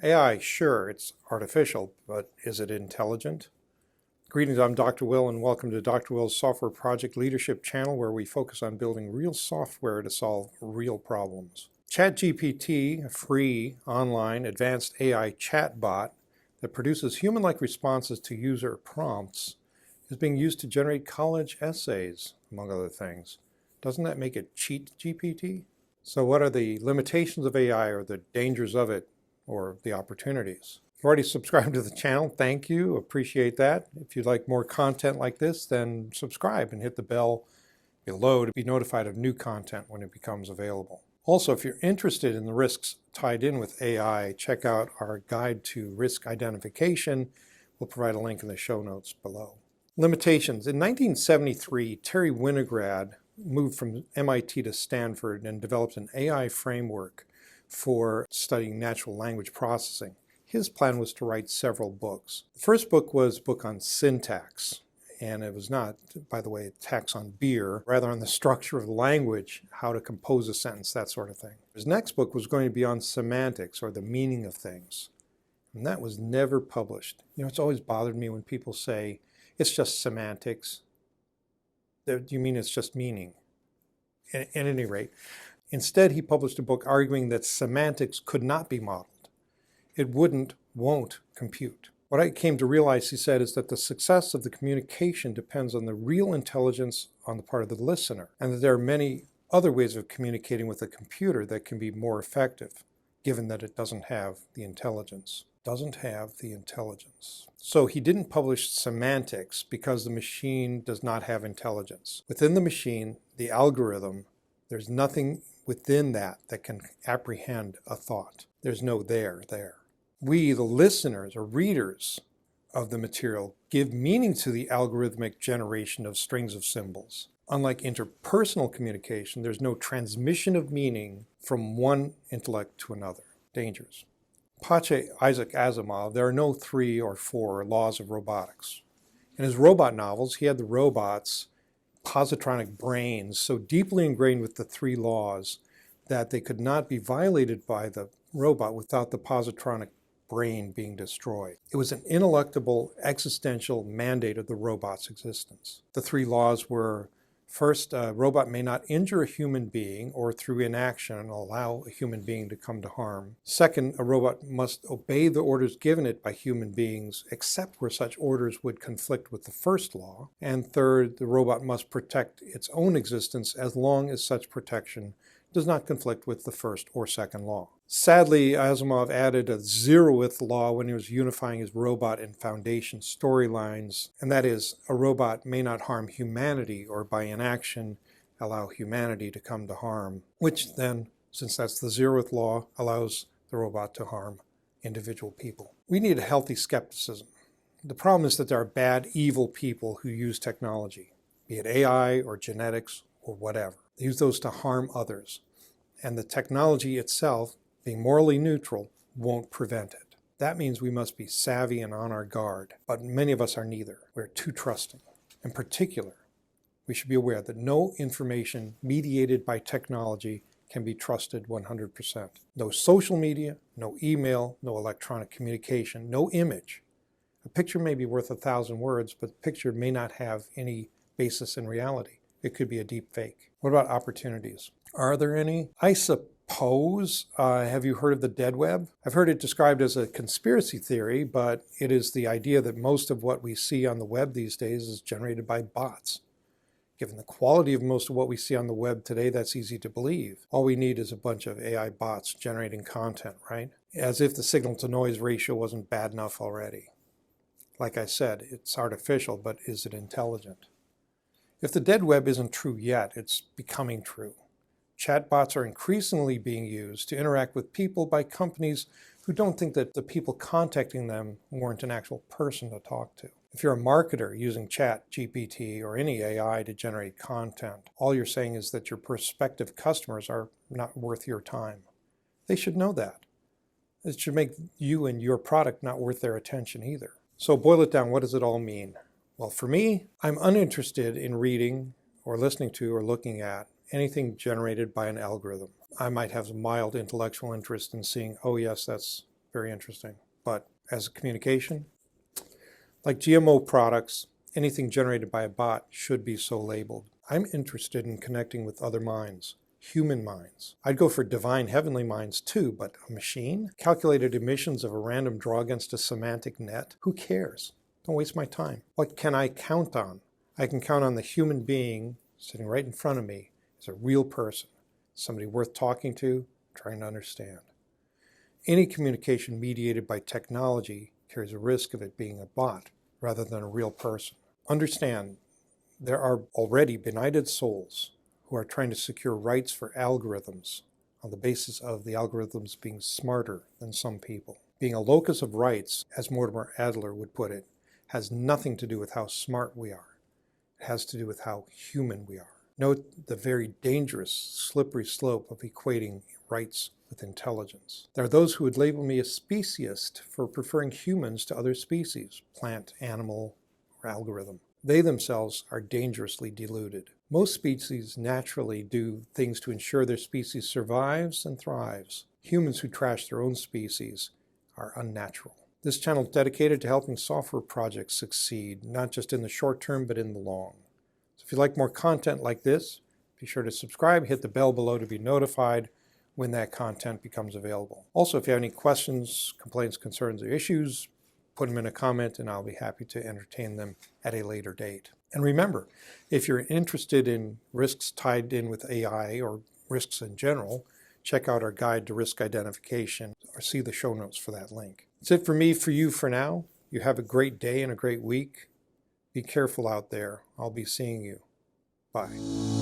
AI, sure, it's artificial, but is it intelligent? Greetings, I'm Dr. Will, and welcome to Dr. Will's Software Project Leadership channel, where we focus on building real software to solve real problems. ChatGPT, a free, online, advanced AI chatbot that produces human-like responses to user prompts, is being used to generate college essays, among other things. Doesn't that make it CheatGPT? So what are the limitations of AI, or the dangers of it, or the opportunities? If you've already subscribed to the channel, thank you, appreciate that. If you'd like more content like this, then subscribe and hit the bell below to be notified of new content when it becomes available. Also, if you're interested in the risks tied in with AI, check out our guide to risk identification. We'll provide a link in the show notes below. Limitations. In 1973, Terry Winograd moved from MIT to Stanford and developed an AI framework for studying natural language processing. His plan was to write several books. The first book was a book on syntax, and it was not, by the way, tax on beer, rather on the structure of the language, how to compose a sentence, that sort of thing. His next book was going to be on semantics, or the meaning of things, and that was never published. You know, it's always bothered me when people say, it's just semantics. Do you mean it's just meaning? At any rate, instead he published a book arguing that semantics could not be modeled. It won't compute. What I came to realize, he said, is that the success of the communication depends on the real intelligence on the part of the listener, and that there are many other ways of communicating with a computer that can be more effective, given that it doesn't have the intelligence. So he didn't publish semantics because the machine does not have intelligence. Within the machine, the algorithm, there's nothing within that can apprehend a thought. There's no there. We, the listeners or readers of the material, give meaning to the algorithmic generation of strings of symbols. Unlike interpersonal communication, there's no transmission of meaning from one intellect to another. Dangers. Pache Isaac Asimov, there are no 3 or 4 laws of robotics. In his robot novels, he had the robots' positronic brains so deeply ingrained with the 3 laws that they could not be violated by the robot without the positronic brain being destroyed. It was an ineluctable existential mandate of the robot's existence. The 3 laws were, first, a robot may not injure a human being or through inaction allow a human being to come to harm. Second, a robot must obey the orders given it by human beings, except where such orders would conflict with the first law. And third, the robot must protect its own existence as long as such protection does not conflict with the first or second law. Sadly, Asimov added a 0th law when he was unifying his robot and foundation storylines, and that is, a robot may not harm humanity or by inaction allow humanity to come to harm, which then, since that's the 0th law, allows the robot to harm individual people. We need a healthy skepticism. The problem is that there are bad, evil people who use technology, be it AI or genetics or whatever. They use those to harm others, and the technology itself, being morally neutral, won't prevent it. That means we must be savvy and on our guard, but many of us are neither. We're too trusting. In particular, we should be aware that no information mediated by technology can be trusted 100%. No social media, no email, no electronic communication, no image. A picture may be worth 1,000 words, but the picture may not have any basis in reality. It could be a deep fake. What about opportunities? Are there any? I suppose. Have you heard of the dead web? I've heard it described as a conspiracy theory, but it is the idea that most of what we see on the web these days is generated by bots. Given the quality of most of what we see on the web today, that's easy to believe. All we need is a bunch of AI bots generating content, right? As if the signal-to-noise ratio wasn't bad enough already. Like I said, it's artificial, but is it intelligent? If the dead web isn't true yet, it's becoming true. Chatbots are increasingly being used to interact with people by companies who don't think that the people contacting them weren't an actual person to talk to. If you're a marketer using ChatGPT or any AI to generate content, all you're saying is that your prospective customers are not worth your time. They should know that. It should make you and your product not worth their attention either. So boil it down, what does it all mean? Well, for me, I'm uninterested in reading or listening to or looking at anything generated by an algorithm. I might have a mild intellectual interest in seeing, oh yes, that's very interesting. But as a communication, like GMO products, anything generated by a bot should be so labeled. I'm interested in connecting with other minds, human minds. I'd go for divine heavenly minds too, but a machine? Calculated emissions of a random draw against a semantic net? Who cares? Don't waste my time. What can I count on? I can count on the human being sitting right in front of me as a real person, somebody worth talking to, trying to understand. Any communication mediated by technology carries a risk of it being a bot rather than a real person. Understand, there are already benighted souls who are trying to secure rights for algorithms on the basis of the algorithms being smarter than some people. Being a locus of rights, as Mortimer Adler would put it, has nothing to do with how smart we are. It has to do with how human we are. Note the very dangerous, slippery slope of equating rights with intelligence. There are those who would label me a speciesist for preferring humans to other species, plant, animal, or algorithm. They themselves are dangerously deluded. Most species naturally do things to ensure their species survives and thrives. Humans who trash their own species are unnatural. This channel is dedicated to helping software projects succeed, not just in the short term, but in the long. So if you like more content like this, be sure to subscribe, hit the bell below to be notified when that content becomes available. Also, if you have any questions, complaints, concerns, or issues, put them in a comment and I'll be happy to entertain them at a later date. And remember, if you're interested in risks tied in with AI or risks in general, check out our guide to risk identification or see the show notes for that link. That's it for me, for you for now. You have a great day and a great week. Be careful out there. I'll be seeing you. Bye.